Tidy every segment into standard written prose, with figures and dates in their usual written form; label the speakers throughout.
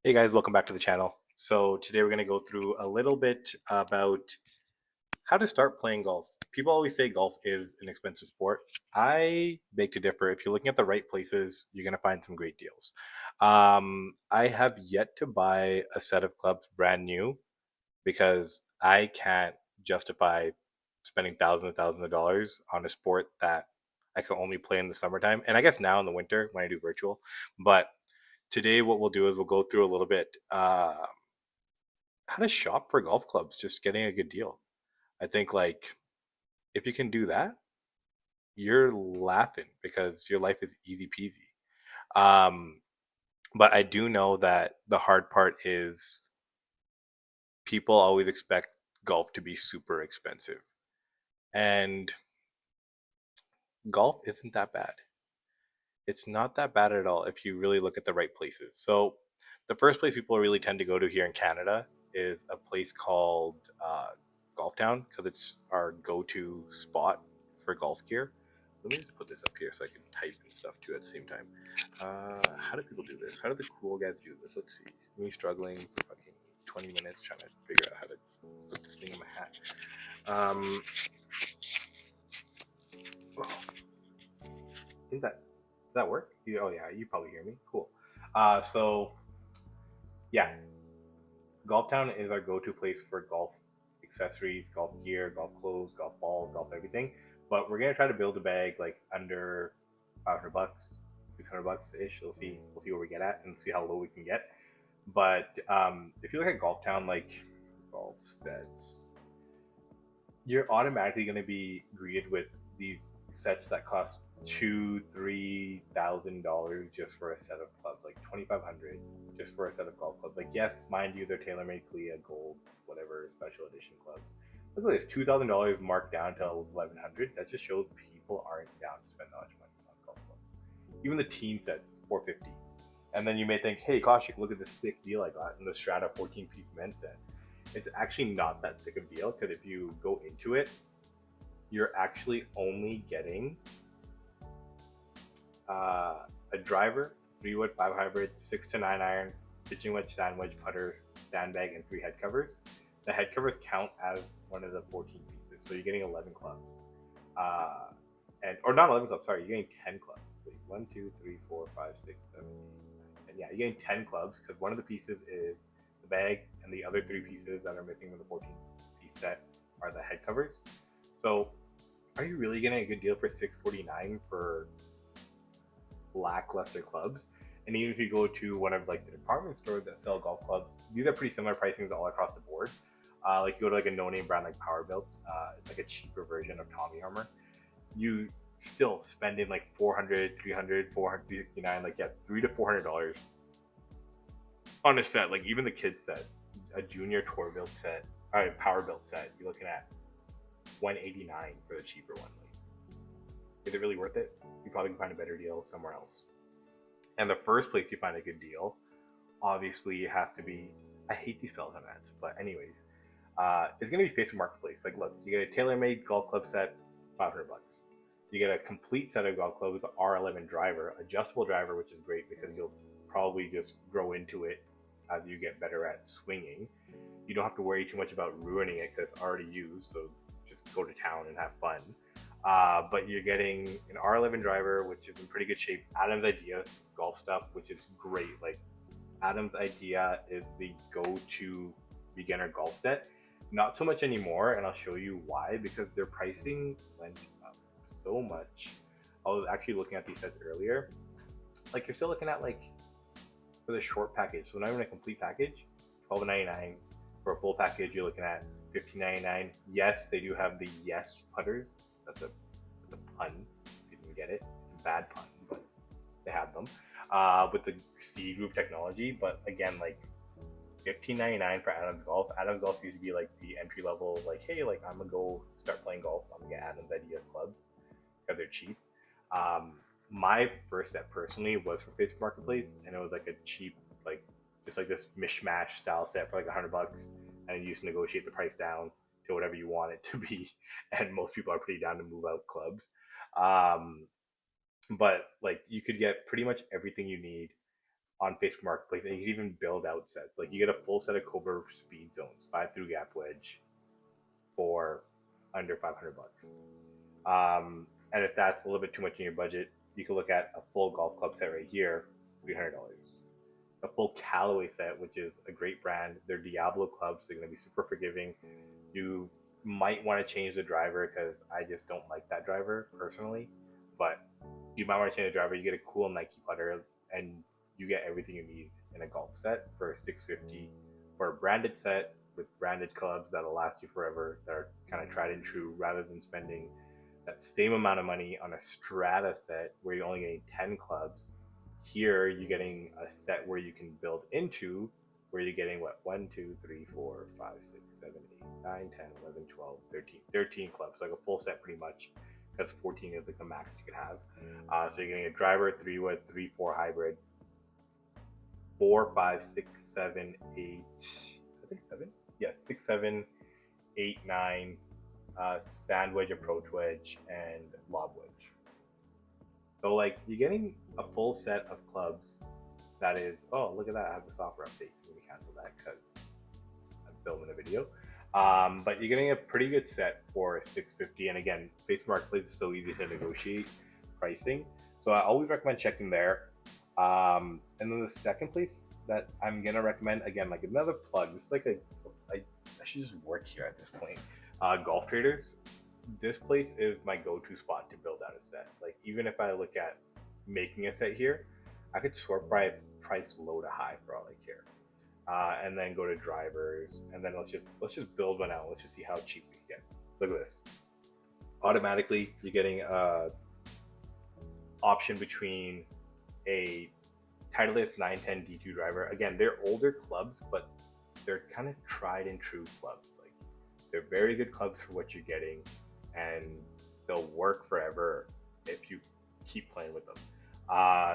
Speaker 1: Hey guys, welcome back to the channel. So today we're going to go through a little bit about how to start playing golf. People always say golf is an expensive sport. I beg to differ. If you're looking at the right places, you're going to find some great deals. I have yet to buy a set of clubs brand new because I can't justify spending thousands and thousands of dollars on a sport that I can only play in the summertime. And I guess now in the winter when I do virtual. But today what we'll do is we'll go through a little bit how to shop for golf clubs, just getting a good deal. I think like if you can do that, you're laughing because your life is easy peasy. Um, but I do know that the hard part is people always expect golf to be super expensive. And golf isn't that bad. It's not that bad at all if you really look at the right places. So the first place people really tend to go to here in Canada is a place called Golf Town because it's our go-to spot for golf gear. Let me just put this up here so I can type and stuff too at the same time. How do people do this? How do the cool guys do this? Let's see. Me struggling for fucking 20 minutes trying to figure out how to put this thing in my hat. Um, oh, does that work? Oh yeah, you probably hear me. Cool. So yeah, Golf Town is our go-to place for golf accessories, golf gear, golf clothes, golf balls, golf everything. But we're gonna try to build a bag like under 500 bucks, 600 bucks ish. We'll see where we get at and see how low we can get. But if you look at Golf Town, like golf sets, you're automatically going to be greeted with these sets that cost $2,000-3,000 just for a set of clubs, like 2,500 just for a set of golf clubs. Like, yes, mind you, they're tailor-made Clea Gold, whatever special edition clubs. Look at this, $2,000 marked down to 1,100. That just shows people aren't down to spend that much money on golf clubs. Even the team sets, 450. And then you may think, hey, gosh, look at this sick deal I got in the Strata 14-piece men's set. It's actually not that sick of a deal because if you go into it, you're actually only getting a driver, 3 wood, 5 hybrid, 6 to 9 iron, pitching wedge, sand wedge, putters, sandbag, and 3 head covers. The head covers count as one of the 14 pieces, so you're getting 11 clubs. Uh, and or not 11 clubs, sorry, you're getting 10 clubs. Wait, 1, 2, 3, 4, 5, 6, 7, 8, 9, 10. Yeah, you're getting 10 clubs because one of the pieces is the bag, and the other 3 pieces that are missing from the 14-piece set are the head covers. So, are you really getting a good deal for 649 for lackluster clubs? And even if you go to one of like the department stores that sell golf clubs, these are pretty similar pricings all across the board. Like you go to like a no-name brand like Powerbuilt, it's like a cheaper version of Tommy Armour. You still spending like 400, 300, 400, 369, like yeah, $300 to $400 on a set. Like even the kids set, a junior tour built set, all right, power built set, you're looking at 189 for the cheaper one. Like, is it really worth it? You probably can find a better deal somewhere else. And the first place you find a good deal, obviously, it has to be. I hate these Peloton ads, but anyways, it's gonna be Facebook Marketplace. Like, look, you get a tailor-made golf club set, 500 bucks. You get a complete set of golf clubs with the R11 driver, adjustable driver, which is great because you'll probably just grow into it as you get better at swinging. You don't have to worry too much about ruining it because it's already used, so just go to town and have fun. But you're getting an R11 driver, which is in pretty good shape. Adam's Idea golf stuff, which is great. Like Adam's Idea is the go-to beginner golf set. Not so much anymore, and I'll show you why. Because their pricing went up so much. I was actually looking at these sets earlier. Like you're still looking at like for the short package, so not even a complete package, $12.99. For a full package, you're looking at $15.99. Yes, they do have the Yes putters. That's a pun. If you didn't get it, it's a bad pun, but they have them with the Sea Groove technology. But again, like $15.99 for Adams Golf. Adams Golf used to be like the entry level, like, hey, like I'm gonna go start playing golf. I'm gonna get Adams Ideas clubs because they're cheap. Um, my first set personally was from Facebook Marketplace, and it was like a cheap, like just like this mishmash style set for like 100 bucks, and you just negotiate the price down to whatever you want it to be. And most people are pretty down to move out clubs. Um, but like you could get pretty much everything you need on Facebook Marketplace, and you can even build out sets. Like you get a full set of Cobra speed zones, 5 through gap wedge, for under 500 bucks. And if that's a little bit too much in your budget, you can look at a full golf club set right here, $300. A full Callaway set, which is a great brand. They're Diablo clubs. They're going to be super forgiving. You might want to change the driver because I just don't like that driver personally. But you might want to change the driver. You get a cool Nike putter, and you get everything you need in a golf set for $650 for a branded set with branded clubs that'll last you forever, that are kind of tried and true, rather than spending that same amount of money on a Strata set where you're only getting 10 clubs. Here you're getting a set where you can build into, where you're getting what, 1, 2, 3, 4, 5, 6, 7, 8, 9, 10, 11, 12, 13 clubs, like a full set pretty much, because 14 is like the max you can have. So you're getting a driver, 3-wood, 3-4 hybrid, 4, 5, 6, 7, 8, I think 7, yeah, 6, 7, 8, 9, sand wedge, approach wedge, and lob wedge. So like you're getting a full set of clubs that is, oh look at that, I have the software update. Let me cancel that because I'm filming a video. But you're getting a pretty good set for $650, and again, Facebook Marketplace is so easy to negotiate pricing. So I always recommend checking there. And then the second place that I'm gonna recommend, again, like another plug. This is like I should just work here at this point. Golf Traders. This place is my go-to spot to build out a set. Like even if I look at making a set here, I could sort by price low to high for all I care, and then go to drivers, and then let's just build one out. Let's just see how cheap we can get. Look at this. Automatically, you're getting a option between a Titleist 910 D2 driver. Again, they're older clubs, but they're kind of tried and true clubs. Like they're very good clubs for what you're getting, and they'll work forever if you keep playing with them.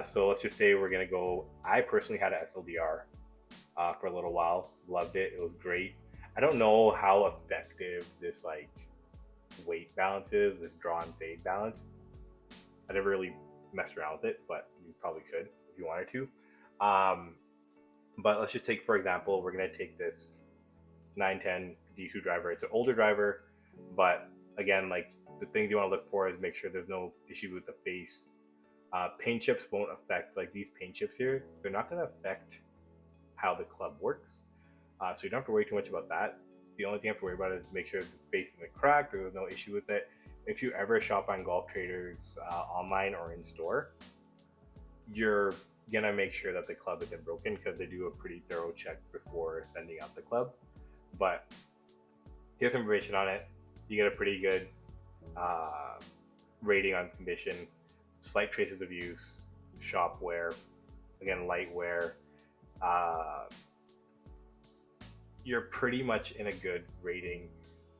Speaker 1: So let's just say we're gonna go. I personally had an SLDR for a little while, loved it. It was great. I don't know how effective this like weight balance is, this draw and fade balance. I never really messed around with it, but you probably could if you wanted to. But let's just take, for example, we're gonna take this 910 D2 driver. It's an older driver, but again, like the things you want to look for is make sure there's no issues with the face. Paint chips won't affect, like these paint chips here, they're not going to affect how the club works. So you don't have to worry too much about that. The only thing you have to worry about is make sure the face isn't cracked or there's no issue with it. If you ever shop on Golf Traders online or in store, you're going to make sure that the club isn't broken because they do a pretty thorough check before sending out the club. But here's some information on it. You get a pretty good rating on condition, slight traces of use, shop wear, again light wear. You're pretty much in a good rating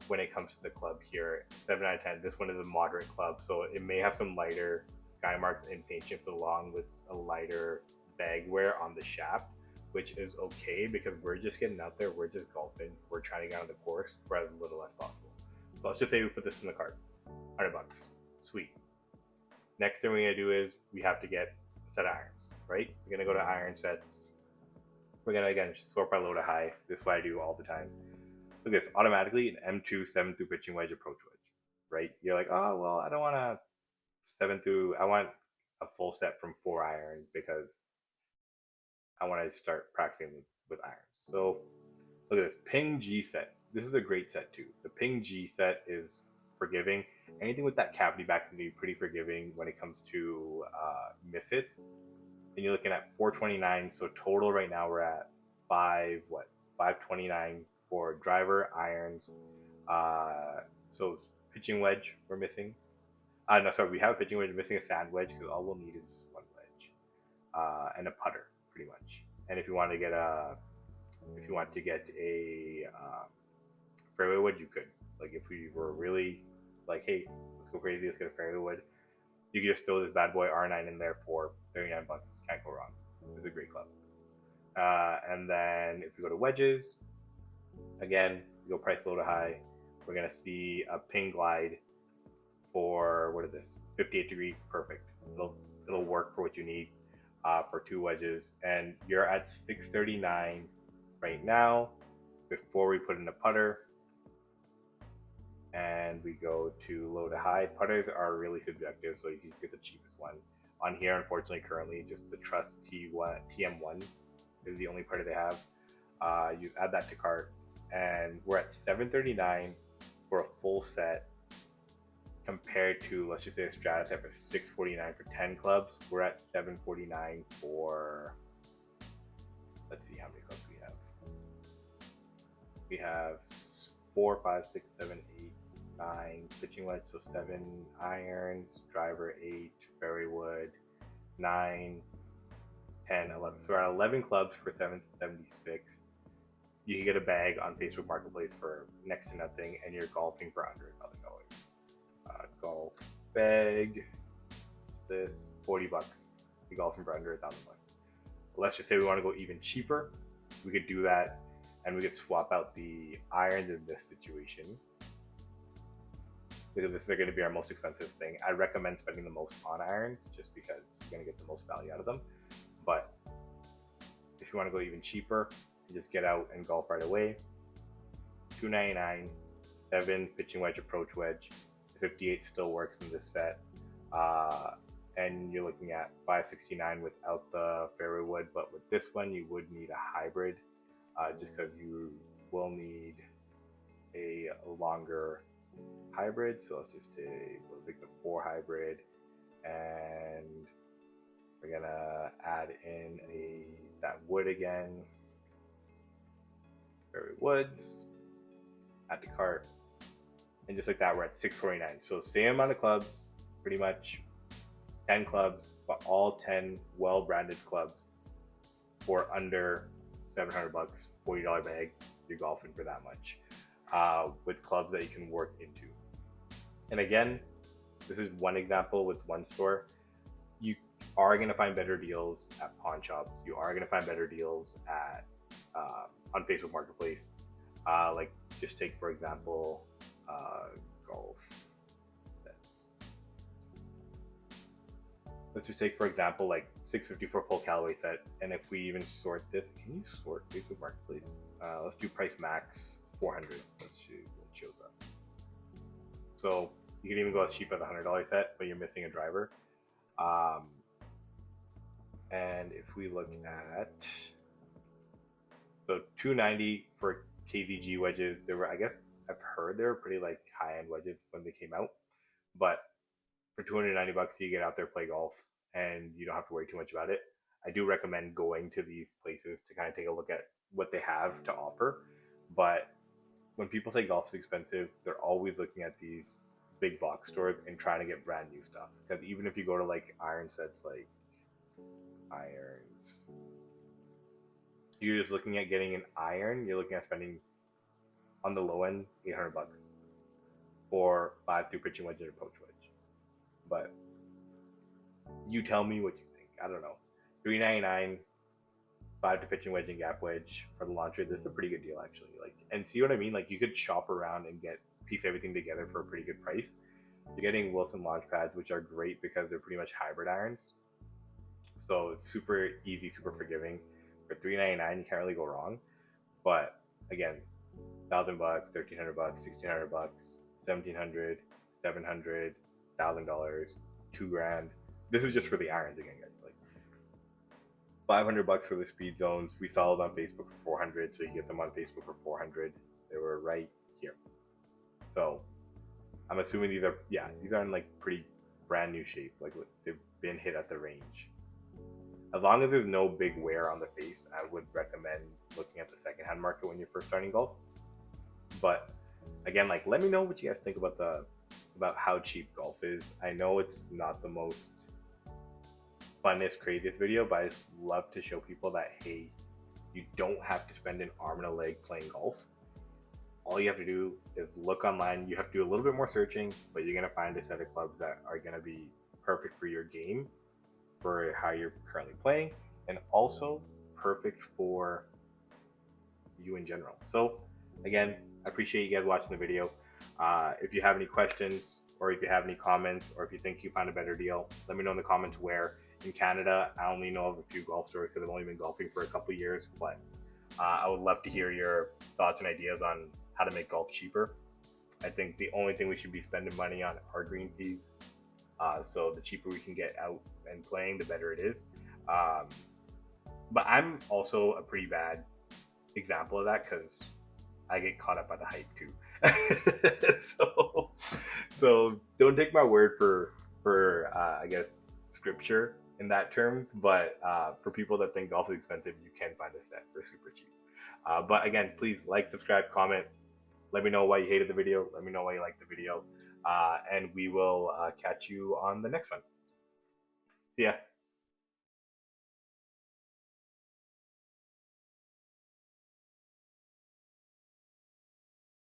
Speaker 1: when it comes to the club here. 7 out of 10. This one is a moderate club, so it may have some lighter sky marks and paint chips along with a lighter bag wear on the shaft, which is okay because we're just getting out there, we're just golfing, we're trying to get on the course for as little as possible. So let's just say we put this in the cart, $100, sweet. Next thing we're gonna do is we have to get a set of irons, right? We're gonna go to iron sets. We're gonna again sort by low to high. This is what I do all the time. Look at this, automatically an M2 7 through pitching wedge, approach wedge, right? You're like, oh well, I don't want a 7 through. I want a full set from 4 iron because I want to start practicing with irons. So look at this Ping G set. This is a great set too. The Ping G set is forgiving. Anything with that cavity back can be pretty forgiving when it comes to mishits. And you're looking at 429. So total right now we're at 529 for driver, irons. So pitching wedge we're missing. No, sorry, we have a pitching wedge. We're missing a sand wedge because all we'll need is just one wedge and a putter, pretty much. And if you want to get a fairway wood, you could. Like if we were really like, hey, let's go crazy, let's get a fairway wood, you can just throw this bad boy R9 in there for $39. Can't go wrong. It's a great club. And then if we go to wedges, again, we go price low to high. We're gonna see a Ping Glide for, what is this, 58 degree, perfect. It'll work for what you need. for 2 wedges, and you're at 639 right now. Before we put in a putter and we go to low to high, putters are really subjective, so you can just get the cheapest one. On here, unfortunately, currently just the Trust TM1 is the only putter they have. You add that to cart, and we're at 739 for a full set, compared to, let's just say, a Strata set for 649 for 10 clubs. We're at 749 for, let's see how many clubs we have. We have 4, 5, 6, 7, 8, 9 pitching wedge, so 7 irons, driver 8, fairway wood 9, 10, 11. So we're at 11 clubs for 776. You can get a bag on Facebook Marketplace for next to nothing, and you're golfing for under $1,000. Golf bag, this $40. You golfing for under $1,000. Let's just say we want to go even cheaper. We could do that, and we could swap out the irons in this situation, because this is going to be our most expensive thing. I recommend spending the most on irons just because you're going to get the most value out of them. But if you want to go even cheaper, you just get out and golf right away. $299, 7 pitching wedge, approach wedge. 58 still works in this set, and you're looking at $569 without the fairway wood. But with this one, you would need a hybrid, just because you will need a longer hybrid. So let's just take the 4 hybrid, and we're gonna add in that wood again. Fairway woods, add to cart. And just like that, we're at 649. So same amount of clubs, pretty much 10 clubs, but all 10 well-branded clubs for under $700, $40 bag. You're golfing for that much, with clubs that you can work into. And again, this is one example with one store. You are going to find better deals at pawn shops. You are going to find better deals at on Facebook Marketplace. Like, just take for example, golf sets. Let's just take for example like $650 for a full Callaway set, and if we even sort this, can you sort Facebook Marketplace? Let's do price max 400. Let's see what shows up. So you can even go as cheap as a $100 set, but you're missing a driver. And if we look at, so $290 for KZG wedges, there were, I guess I've heard they were pretty like high-end wedges when they came out, but for $290 you get out there, play golf, and you don't have to worry too much about it. I do recommend going to these places to kind of take a look at what they have to offer. But when people say golf's expensive, they're always looking at these big box stores and trying to get brand new stuff. Because even if you go to like iron sets, like irons, you're just looking at getting an iron, you're looking at spending on the low end $800 for 5 through pitching wedge and approach wedge. But you tell me what you think. I don't know. $399, 5 to pitching wedge and gap wedge for the launcher. This is a pretty good deal actually. Like, and see what I mean? Like, you could shop around and piece everything together for a pretty good price. You're getting Wilson launch pads, which are great because they're pretty much hybrid irons. So it's super easy, super forgiving. For $399, you can't really go wrong. But again, $1,000, $1,300, $1,600, $1,700, $700, $1,000, $2,000. This is just for the irons again, guys. Like $500 for the speed zones. We saw it on Facebook for $400, so you get them on Facebook for $400. They were right here. So I'm assuming these are in like pretty brand new shape. Like they've been hit at the range. As long as there's no big wear on the face, I would recommend looking at the secondhand market when you're first starting golf. But again, like, let me know what you guys think about how cheap golf is. I know it's not the most funnest, craziest video, but I just love to show people that, hey, you don't have to spend an arm and a leg playing golf. All you have to do is look online. You have to do a little bit more searching, but you're going to find a set of clubs that are going to be perfect for your game, for how you're currently playing, and also perfect for you in general. So again, I appreciate you guys watching the video. If you have any questions, or if you have any comments, or if you think you found a better deal, let me know in the comments where. in Canada. I only know of a few golf stores because I've only been golfing for a couple years, but I would love to hear your thoughts and ideas on how to make golf cheaper. I think the only thing we should be spending money on are green fees. So the cheaper we can get out and playing, the better it is. Um, but I'm also a pretty bad example of that because I get caught up by the hype too. So don't take my word for I guess scripture in that terms. But for people that think golf is expensive, you can find a set for super cheap. But again, please like, subscribe, comment. Let me know why you hated the video. Let me know why you liked the video. And we will catch you on the next one. See ya.